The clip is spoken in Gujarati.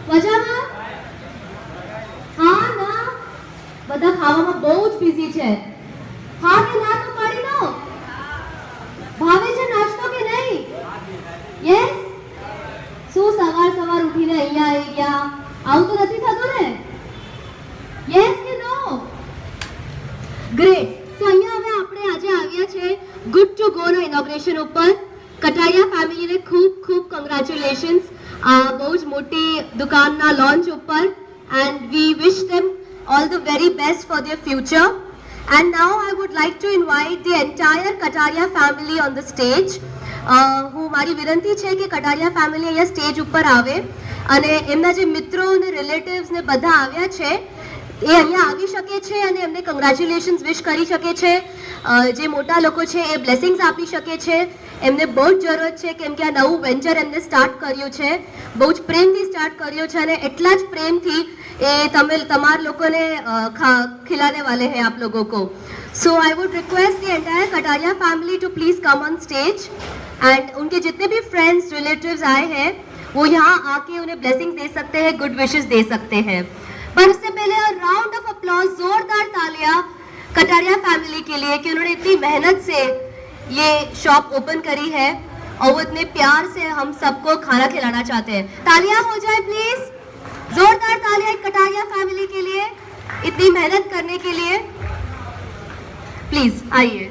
મજામાં? હા ના, બધા ખાવામાં બહુ જ બિઝી છે. હા કે ના તો પાડી દો. ભાવે છે નાસ્તો કે નહીં? યસ. શું સવાર સવાર ઉઠીને અહીંયા આવી ગયા? આવું તો નથી થતું ને? યસ કે નો? ગ્રેટ. તો અહીંયા હવે આપણે આજે આવ્યા છે ગુડ ટુ ગો ના ઇનોગ્રેશન ઉપર. કટારિયા ફેમિલીને ખૂબ ખૂબ કોંગ્રેચ્યુલેશન્સ આ બહુ જ મોટી દુકાનના લોન્ચ ઉપર, and we wish them all the very best for their future. And now I would like to invite the entire Kataria family on the stage. હું મારી વિનંતી છે કે કટારિયા ફેમિલી અહીંયા સ્ટેજ ઉપર આવે અને એમના જે મિત્રો અને રિલેટિવ્સ ને બધા આવ્યા છે એ અહીંયા આવી શકે છે અને એમને કોંગ્રેચ્યુલેશન્સ વિશ કરી શકે છે. જે મોટા લોકો છે એ બ્લેસિંગ્સ આપી શકે છે. એમને બહુ જ જરૂરત છે કેમ કે આ નવું વેન્ચર એમને સ્ટાર્ટ કર્યું છે, બહુ જ પ્રેમથી સ્ટાર્ટ કર્યું છે અને એટલા જ પ્રેમથી એ તમે તમાર લોકોને ખिलाने वाले हैं आप लोगों को. So I would request the entire Kataria family to please come on stage, and उनके जितने भी friends relatives आए हैं वो यहाँ आके उन्हें blessings दे सकते हैं, good wishes दे सकते हैं. पर उससे पहले राउंड ऑफ अप्लॉज, जोरदार तालियां कटारिया फैमिली के लिए कि उन्होंने इतनी मेहनत से ये शॉप ओपन करी है और वो इतने प्यार से हम सबको खाना खिलाना चाहते हैं. तालियां हो जाए प्लीज, जोरदार तालियां कटारिया फैमिली के लिए इतनी मेहनत करने के लिए. प्लीज आइए.